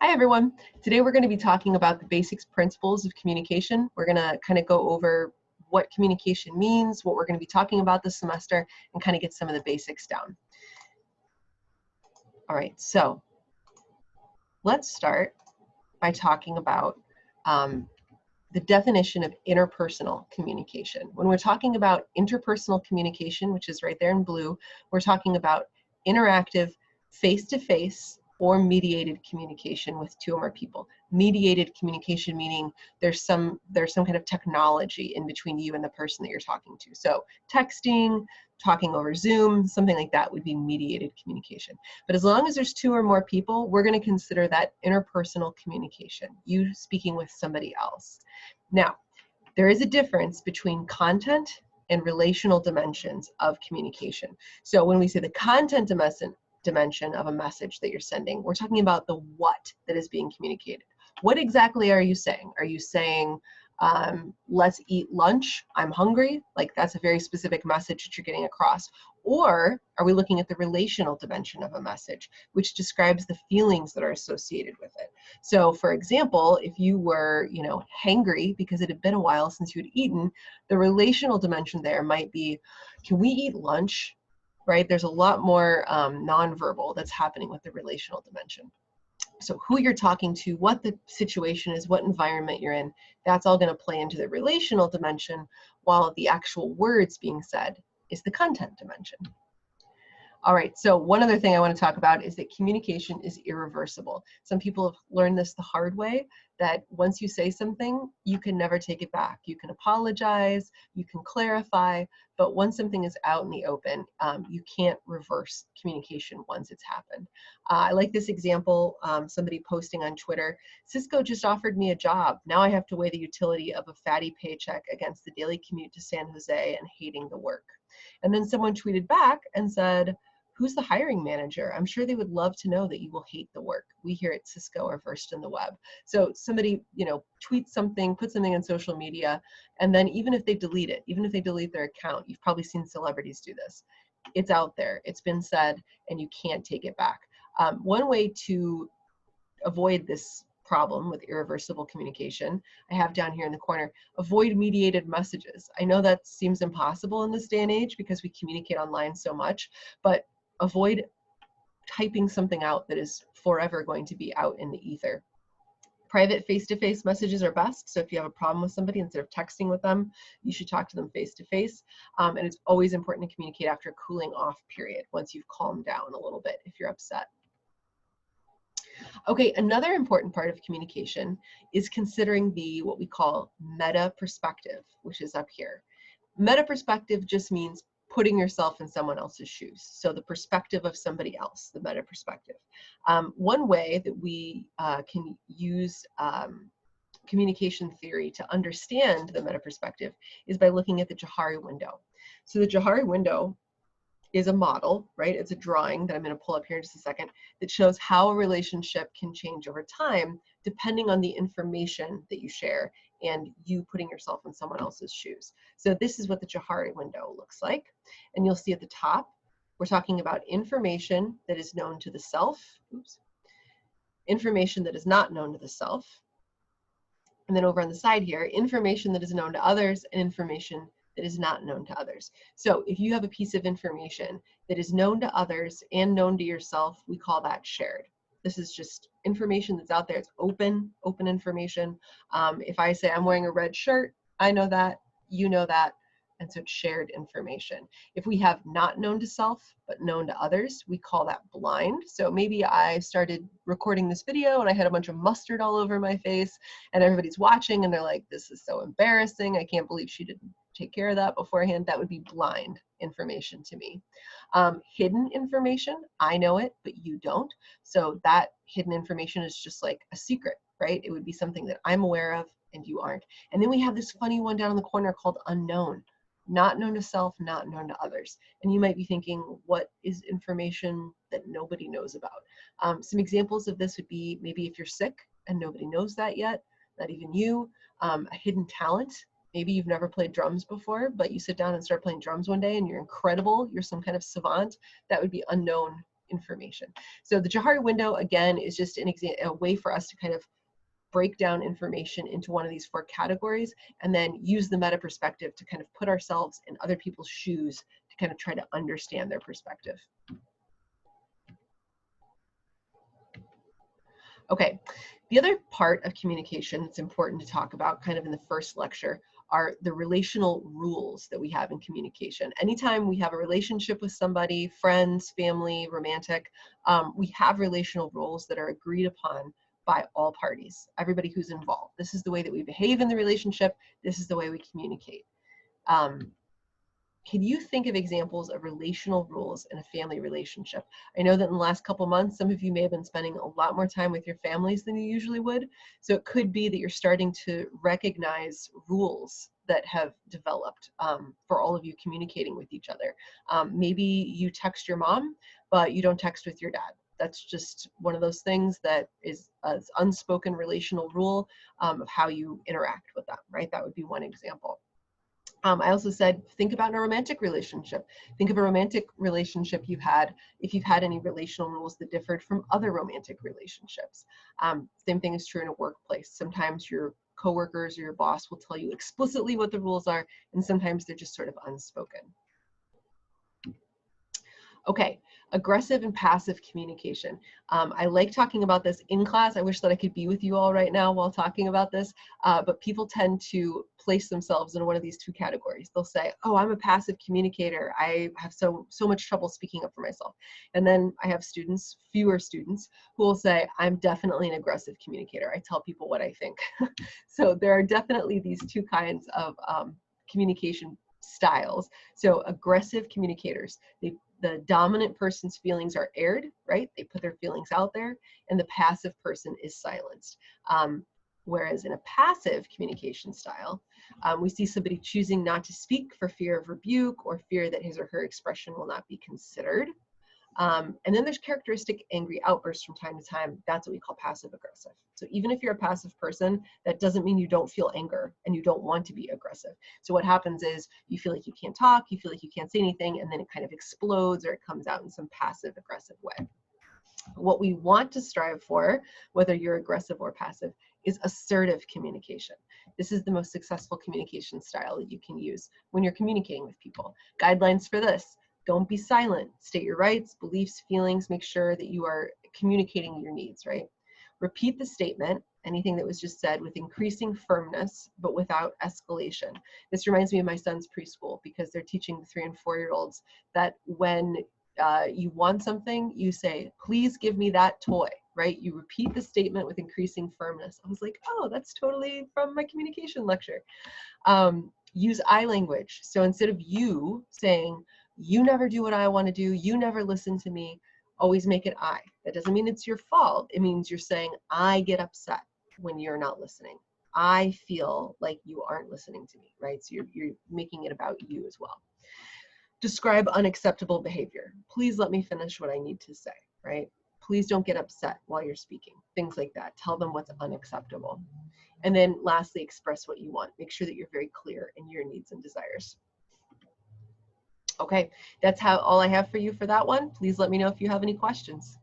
Hi everyone. Today we're going to be talking about the basics principles of communication. We're going to kind of go over what communication means, what we're going to be talking about this semester, and kind of get some of the basics down. All right, so let's start by talking about the definition of interpersonal communication. When we're talking about interpersonal communication, which is right there in blue, we're talking about interactive, face-to-face, or mediated communication with two or more people. Mediated communication meaning there's some kind of technology in between you and the person that you're talking to. So texting, talking over Zoom, something like that would be mediated communication. But as long as there's two or more people, we're going to consider that interpersonal communication, you speaking with somebody else. Now, there is a difference between content and relational dimensions of communication. So when we say the content dimension of a message that you're sending, we're talking about the what that is being communicated. What exactly are you saying? Are you saying, let's eat lunch, I'm hungry? Like, that's a very specific message that you're getting across. Or are we looking at the relational dimension of a message, which describes the feelings that are associated with it? So for example, if you were, hangry because it had been a while since you had eaten, the relational dimension there might be, can we eat lunch? Right? There's a lot more nonverbal that's happening with the relational dimension. So who you're talking to, what the situation is, what environment you're in, that's all going to play into the relational dimension, while the actual words being said is the content dimension. All right, so one other thing I want to talk about is that communication is irreversible. Some people have learned this the hard way, that once you say something, you can never take it back. You can apologize, you can clarify, but once something is out in the open, you can't reverse communication once it's happened. I like this example, somebody posting on Twitter, Cisco just offered me a job. Now I have to weigh the utility of a fatty paycheck against the daily commute to San Jose and hating the work. And then someone tweeted back and said, who's the hiring manager? I'm sure they would love to know that you will hate the work. We here at Cisco are versed in the web. So somebody, tweets something, put something on social media, and then even if they delete it, even if they delete their account, you've probably seen celebrities do this. It's out there, it's been said, and you can't take it back. One way to avoid this problem with irreversible communication, I have down here in the corner, avoid mediated messages. I know that seems impossible in this day and age because we communicate online so much, but avoid typing something out that is forever going to be out in the ether. Private face-to-face messages are best. So if you have a problem with somebody, instead of texting with them, you should talk to them face-to-face. And it's always important to communicate after a cooling off period, once you've calmed down a little bit if you're upset. Okay, another important part of communication is considering what we call meta perspective, which is up here. Meta perspective just means putting yourself in someone else's shoes. So the perspective of somebody else, the meta perspective. One way that we can use communication theory to understand the meta perspective is by looking at the Johari window. So the Johari window is a model, right? It's a drawing that I'm going to pull up here in just a second that shows how a relationship can change over time depending on the information that you share and you putting yourself in someone else's shoes. So this is what the Johari window looks like. And you'll see at the top, we're talking about information that is known to the self, information that is not known to the self. And then over on the side here, information that is known to others and information that is not known to others. So if you have a piece of information that is known to others and known to yourself, we call that shared. This is just information that's out there. It's open information. If I say I'm wearing a red shirt, I know that, you know that, and so it's shared information. If we have not known to self, but known to others, we call that blind. So maybe I started recording this video and I had a bunch of mustard all over my face and everybody's watching and they're like, this is so embarrassing. I can't believe she didn't take care of that beforehand. That would be blind information to me. Hidden information, I know it, but you don't. So that hidden information is just like a secret, right? It would be something that I'm aware of and you aren't. And then we have this funny one down in the corner called unknown. Not known to self, not known to others. And you might be thinking, what is information that nobody knows about? Some examples of this would be maybe if you're sick and nobody knows that yet, not even you. A hidden talent. Maybe you've never played drums before, but you sit down and start playing drums one day and you're incredible. You're some kind of savant. That would be unknown information. So the Johari window, again, is just a way for us to kind of break down information into one of these 4 categories, and then use the meta perspective to kind of put ourselves in other people's shoes to kind of try to understand their perspective. Okay, the other part of communication that's important to talk about kind of in the first lecture are the relational rules that we have in communication. Anytime we have a relationship with somebody, friends, family, romantic, we have relational rules that are agreed upon by all parties, everybody who's involved. This is the way that we behave in the relationship. This is the way we communicate. Can you think of examples of relational rules in a family relationship? I know that in the last couple months, some of you may have been spending a lot more time with your families than you usually would. So it could be that you're starting to recognize rules that have developed for all of you communicating with each other. Maybe you text your mom, but you don't text with your dad. That's just one of those things that is an unspoken relational rule of how you interact with them, right? That would be one example. I also said, think about in a romantic relationship. Think of a romantic relationship you've had, if you've had any relational rules that differed from other romantic relationships. Same thing is true in a workplace. Sometimes your coworkers or your boss will tell you explicitly what the rules are, and sometimes they're just sort of unspoken. Okay, aggressive and passive communication. I like talking about this in class. I wish that I could be with you all right now while talking about this, but people tend to place themselves in one of these 2 categories. They'll say, oh, I'm a passive communicator. I have so much trouble speaking up for myself. And then I have students, fewer students, who will say, I'm definitely an aggressive communicator. I tell people what I think. So there are definitely these 2 kinds of communication styles. So aggressive communicators, the dominant person's feelings are aired, right? They put their feelings out there, and the passive person is silenced. Whereas in a passive communication style, we see somebody choosing not to speak for fear of rebuke or fear that his or her expression will not be considered. And then there's characteristic angry outbursts from time to time. That's what we call passive aggressive. So even if you're a passive person, that doesn't mean you don't feel anger and you don't want to be aggressive. So what happens is you feel like you can't talk, you feel like you can't say anything, and then it kind of explodes or it comes out in some passive aggressive way. What we want to strive for, whether you're aggressive or passive, is assertive communication. This is the most successful communication style that you can use when you're communicating with people. Guidelines for this: don't be silent. State your rights, beliefs, feelings. Make sure that you are communicating your needs, right? Repeat the statement, anything that was just said, with increasing firmness, but without escalation. This reminds me of my son's preschool, because they're teaching the 3- and 4-year-olds that when you want something, you say, please give me that toy, right? You repeat the statement with increasing firmness. I was like, oh, that's totally from my communication lecture. Use I language. So instead of you saying, you never do what I want to do, you never listen to me, always make it I. That doesn't mean it's your fault. It means you're saying, I get upset when you're not listening. I feel like you aren't listening to me, right? So you're making it about you as well. Describe unacceptable behavior. Please let me finish what I need to say, right? Please don't get upset while you're speaking. Things like that. Tell them what's unacceptable. And then lastly, express what you want. Make sure that you're very clear in your needs and desires. Okay, that's all I have for you for that one. Please let me know if you have any questions.